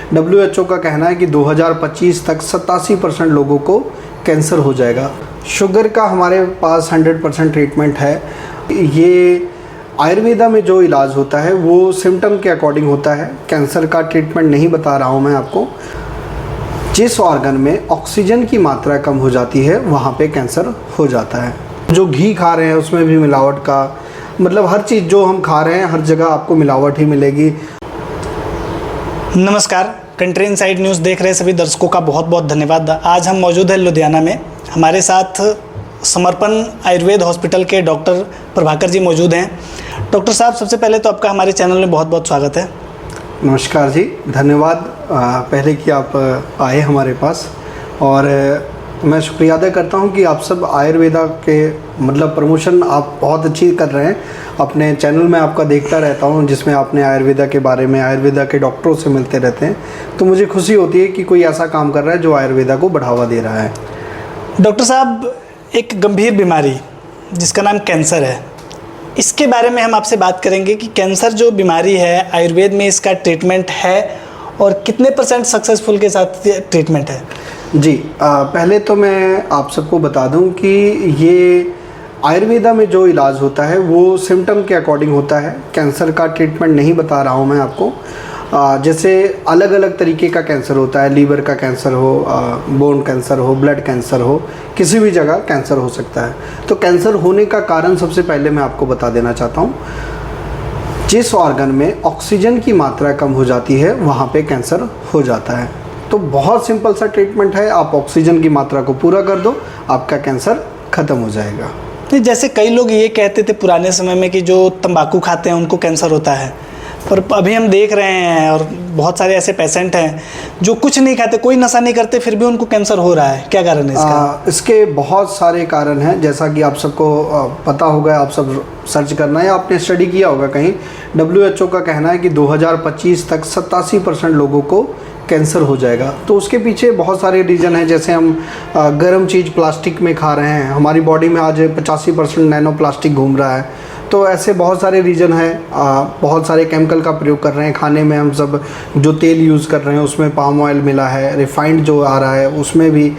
WHO का कहना है कि 2025 तक 87% लोगों को कैंसर हो जाएगा। शुगर का हमारे पास 100% ट्रीटमेंट है। ये आयुर्वेदा में जो इलाज होता है वो सिम्टम के अकॉर्डिंग होता है। कैंसर का ट्रीटमेंट नहीं बता रहा हूँ मैं आपको। जिस ऑर्गन में ऑक्सीजन की मात्रा कम हो जाती है वहाँ पे कैंसर हो जाता है। जो घी खा रहे हैं उसमें भी मिलावट का, मतलब हर चीज़ जो हम खा रहे हैं हर जगह आपको मिलावट ही मिलेगी। नमस्कार, कंट्री इनसाइड न्यूज़ देख रहे सभी दर्शकों का बहुत बहुत धन्यवाद। आज हम मौजूद हैं लुधियाना में। हमारे साथ समर्पण आयुर्वेद हॉस्पिटल के डॉक्टर प्रभाकर जी मौजूद हैं। डॉक्टर साहब, सबसे पहले तो आपका हमारे चैनल में बहुत बहुत स्वागत है। नमस्कार जी, धन्यवाद पहले कि आप आए हमारे पास, और मैं शुक्रिया अदा करता हूं कि आप सब आयुर्वेदा के मतलब प्रमोशन आप बहुत अच्छी कर रहे हैं। अपने चैनल में आपका देखता रहता हूं जिसमें आपने आयुर्वेदा के बारे में, आयुर्वेदा के डॉक्टरों से मिलते रहते हैं, तो मुझे खुशी होती है कि कोई ऐसा काम कर रहा है जो आयुर्वेदा को बढ़ावा दे रहा है। डॉक्टर साहब, एक गंभीर बीमारी जिसका नाम कैंसर है, इसके बारे में हम आपसे बात करेंगे कि कैंसर जो बीमारी है आयुर्वेद में इसका ट्रीटमेंट है और कितने % सक्सेसफुल के साथ ट्रीटमेंट है। जी, पहले तो मैं आप सबको बता दूं कि ये आयुर्वेदा में जो इलाज होता है वो सिम्टम के अकॉर्डिंग होता है। कैंसर का ट्रीटमेंट नहीं बता रहा हूँ मैं आपको। जैसे अलग अलग तरीके का कैंसर होता है, लीवर का कैंसर हो, बोन कैंसर हो, ब्लड कैंसर हो, किसी भी जगह कैंसर हो सकता है। तो कैंसर होने का कारण सबसे पहले मैं आपको बता देना चाहता हूँ। जिस ऑर्गन में ऑक्सीजन की मात्रा कम हो जाती है वहाँ पे कैंसर हो जाता है। तो बहुत सिंपल सा ट्रीटमेंट है, आप ऑक्सीजन की मात्रा को पूरा कर दो, आपका कैंसर ख़त्म हो जाएगा। नहीं, जैसे कई लोग ये कहते थे पुराने समय में कि जो तंबाकू खाते हैं उनको कैंसर होता है, पर अभी हम देख रहे हैं और बहुत सारे ऐसे पेशेंट हैं जो कुछ नहीं खाते, कोई नशा नहीं करते, फिर भी उनको कैंसर हो रहा है। क्या कारण है इसका? इसके बहुत सारे कारण हैं, जैसा कि आप सबको पता होगा, आप सब सर्च करना है, आपने स्टडी किया होगा कहीं। WHO का कहना है कि 2025 तक 87% लोगों को कैंसर हो जाएगा। तो उसके पीछे बहुत सारे रीज़न हैं। जैसे हम गर्म चीज़ प्लास्टिक में खा रहे हैं, हमारी बॉडी में आज 85% नैनो प्लास्टिक घूम रहा है। तो ऐसे बहुत सारे रीज़न हैं। बहुत सारे केमिकल का प्रयोग कर रहे हैं खाने में। हम सब जो तेल यूज़ कर रहे हैं उसमें पाम ऑयल मिला है, रिफाइंड जो आ रहा है उसमें भी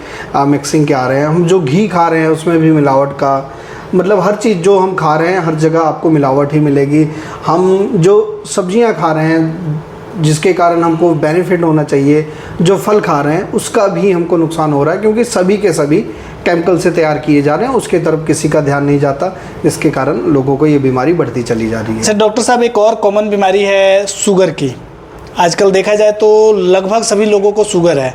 मिक्सिंग के आ रहे हैं। हम जो घी खा रहे हैं उसमें भी मिलावट का, मतलब हर चीज़ जो हम खा रहे हैं हर जगह आपको मिलावट ही मिलेगी। हम जो सब्जियां खा रहे हैं जिसके कारण हमको बेनिफिट होना चाहिए, जो फल खा रहे हैं उसका भी हमको नुकसान हो रहा है, क्योंकि सभी के सभी केमिकल से तैयार किए जा रहे हैं। उसके तरफ किसी का ध्यान नहीं जाता, जिसके कारण लोगों को ये बीमारी बढ़ती चली जा रही है। सर, डॉक्टर साहब, एक और कॉमन बीमारी है शुगर की। आजकल देखा जाए तो लगभग सभी लोगों को शुगर है,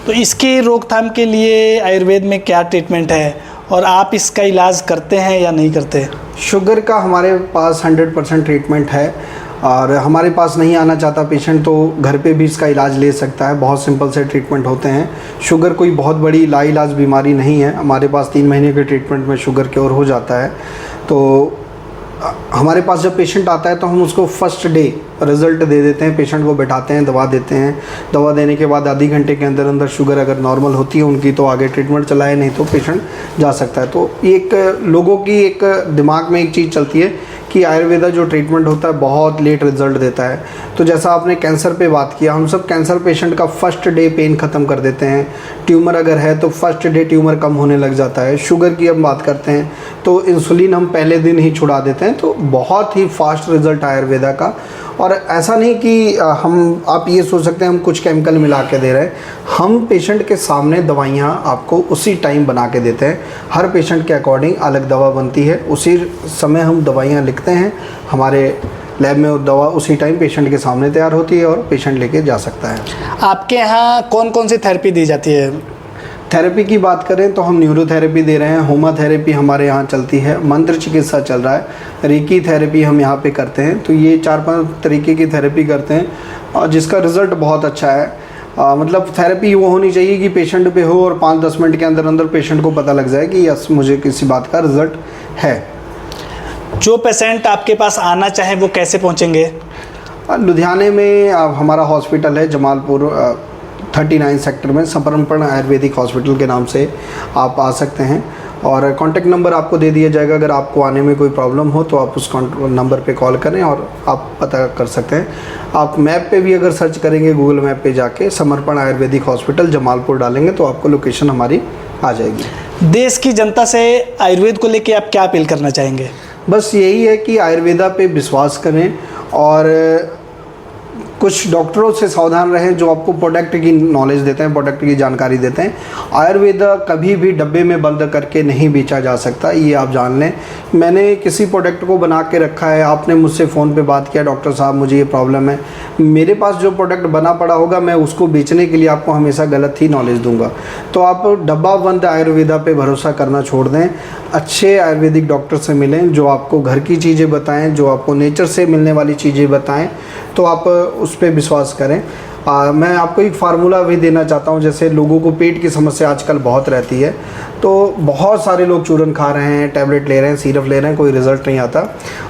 तो इसकी रोकथाम के लिए आयुर्वेद में क्या ट्रीटमेंट है और आप इसका इलाज करते हैं या नहीं करते? शुगर का हमारे पास 100% ट्रीटमेंट है, और हमारे पास नहीं आना चाहता पेशेंट तो घर पे भी इसका इलाज ले सकता है। बहुत सिंपल से ट्रीटमेंट होते हैं। शुगर कोई बहुत बड़ी लाइलाज बीमारी नहीं है। हमारे पास 3 महीने के ट्रीटमेंट में शुगर क्योर हो जाता है। तो हमारे पास जब पेशेंट आता है तो हम उसको फर्स्ट डे रिज़ल्ट दे देते हैं, पेशेंट को बैठाते हैं, दवा देते हैं। दवा देने के बाद आधे घंटे के अंदर अंदर शुगर अगर नॉर्मल होती है उनकी तो आगे ट्रीटमेंट चलाए, नहीं तो पेशेंट जा सकता है। तो एक लोगों की एक दिमाग में एक चीज़ चलती है कि आयुर्वेदा जो ट्रीटमेंट होता है बहुत लेट रिजल्ट देता है। तो जैसा आपने कैंसर पे बात किया, हम सब कैंसर पेशेंट का फर्स्ट डे पेन ख़त्म कर देते हैं। ट्यूमर अगर है तो फर्स्ट डे ट्यूमर कम होने लग जाता है। शुगर की हम बात करते हैं तो इंसुलिन हम पहले दिन ही छुड़ा देते हैं। तो बहुत ही फास्ट रिजल्ट आयुर्वेदा का। और ऐसा नहीं कि आप ये सोच सकते हैं हम कुछ केमिकल मिला के दे रहे हैं। हम पेशेंट के सामने दवाइयाँ आपको उसी टाइम बना के देते हैं। हर पेशेंट के अकॉर्डिंग अलग दवा बनती है, उसी समय हम दवाइयाँ लिखते हैं। हमारे लैब में वो दवा उसी टाइम पेशेंट के सामने तैयार होती है और पेशेंट लेके जा सकता है। आपके यहाँ कौन कौन सी थेरेपी दी जाती है? थेरेपी की बात करें तो हम न्यूरोथेरेपी दे रहे हैं, होमा थेरेपी हमारे यहाँ चलती है, मंत्र चिकित्सा चल रहा है, रेकी थेरेपी हम यहाँ पे करते हैं। तो ये 4-5 तरीके की थेरेपी करते हैं और जिसका रिज़ल्ट बहुत अच्छा है। मतलब थेरेपी वो होनी चाहिए कि पेशेंट पे हो और 5-10 मिनट के अंदर अंदर पेशेंट को पता लग जाए कि यस मुझे किसी बात का रिज़ल्ट है। जो पेशेंट आपके पास आना चाहे वो कैसे पहुँचेंगे? लुधियाने में हमारा हॉस्पिटल है, जमालपुर 39 सेक्टर में समर्पण आयुर्वेदिक हॉस्पिटल के नाम से आप आ सकते हैं। और कॉन्टैक्ट नंबर आपको दे दिया जाएगा। अगर आपको आने में कोई प्रॉब्लम हो तो आप उस नंबर पे कॉल करें और आप पता कर सकते हैं। आप मैप पे भी अगर सर्च करेंगे गूगल मैप पे जाके समर्पण आयुर्वेदिक हॉस्पिटल जमालपुर डालेंगे तो आपको लोकेशन हमारी आ जाएगी। देश की जनता से आयुर्वेद को लेके आप क्या अपील करना चाहेंगे? बस यही है कि आयुर्वेदा पे विश्वास करें और कुछ डॉक्टरों से सावधान रहें जो आपको प्रोडक्ट की नॉलेज देते हैं, प्रोडक्ट की जानकारी देते हैं। आयुर्वेदा कभी भी डब्बे में बंद करके नहीं बेचा जा सकता, ये आप जान लें। मैंने किसी प्रोडक्ट को बना के रखा है, आपने मुझसे फ़ोन पे बात किया, डॉक्टर साहब मुझे ये प्रॉब्लम है, मेरे पास जो प्रोडक्ट बना पड़ा होगा मैं उसको बेचने के लिए आपको हमेशा गलत ही नॉलेज दूंगा। तो आप डब्बा बंद आयुर्वेदा पे भरोसा करना छोड़ दें। अच्छे आयुर्वेदिक डॉक्टर से मिलें जो आपको घर की चीज़ें बताएं, जो आपको नेचर से मिलने वाली चीज़ें बताएं, तो आप उस पर विश्वास करें। मैं आपको एक फार्मूला भी देना चाहता हूं। जैसे लोगों को पेट की समस्या आजकल बहुत रहती है, तो बहुत सारे लोग चूरन खा रहे हैं, टैबलेट ले रहे हैं, सिरप ले रहे हैं, कोई रिजल्ट नहीं आता।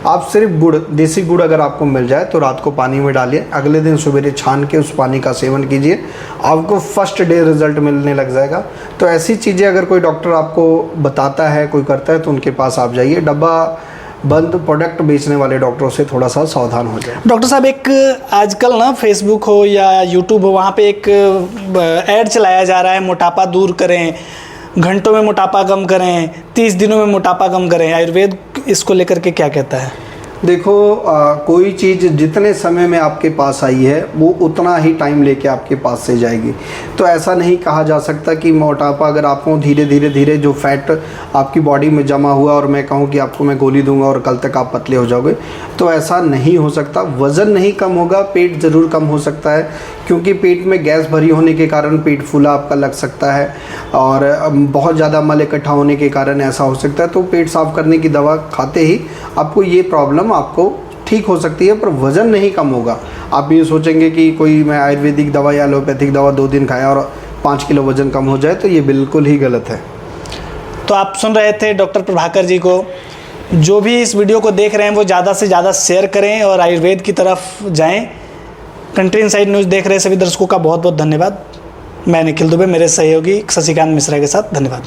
आप सिर्फ गुड़, देसी गुड़ अगर आपको मिल जाए तो रात को पानी में डालिए, अगले दिन सवेरे छान के उस पानी का सेवन कीजिए, आपको फर्स्ट डे रिजल्ट मिलने लग जाएगा। तो ऐसी चीज़ें अगर कोई डॉक्टर आपको बताता है, कोई करता है, तो उनके पास आप जाइए। डब्बा बंद प्रोडक्ट बेचने वाले डॉक्टरों से थोड़ा सा सावधान हो जाए। डॉक्टर साहब, एक आजकल ना फेसबुक हो या यूट्यूब हो, वहाँ पे एक ऐड चलाया जा रहा है, मोटापा दूर करें, घंटों में मोटापा कम करें, 30 दिनों में मोटापा कम करें। आयुर्वेद इसको लेकर के क्या कहता है? देखो, कोई चीज़ जितने समय में आपके पास आई है वो उतना ही टाइम लेके आपके पास से जाएगी। तो ऐसा नहीं कहा जा सकता कि मोटापा अगर आपको धीरे धीरे जो फैट आपकी बॉडी में जमा हुआ और मैं कहूँ कि आपको मैं गोली दूंगा और कल तक आप पतले हो जाओगे, तो ऐसा नहीं हो सकता। वज़न नहीं कम होगा, पेट ज़रूर कम हो सकता है, क्योंकि पेट में गैस भरी होने के कारण पेट फूला आपका लग सकता है और बहुत ज़्यादा मल इकट्ठा होने के कारण ऐसा हो सकता है। तो पेट साफ़ करने की दवा खाते ही आपको ये प्रॉब्लम आपको ठीक हो सकती है, पर वज़न नहीं कम होगा। आप ये सोचेंगे कि कोई मैं आयुर्वेदिक दवा या एलोपैथिक दवा 2 दिन खाया और 5 किलो वज़न कम हो जाए, तो ये बिल्कुल ही गलत है। तो आप सुन रहे थे डॉक्टर प्रभाकर जी को। जो भी इस वीडियो को देख रहे हैं वो ज़्यादा से ज़्यादा शेयर करें और आयुर्वेद की तरफ जाएं। कंट्री इनसाइड न्यूज़ देख रहे सभी दर्शकों का बहुत बहुत धन्यवाद। मैं निखिल दुबे, मेरे सहयोगी शशिकांत मिश्रा के साथ, धन्यवाद।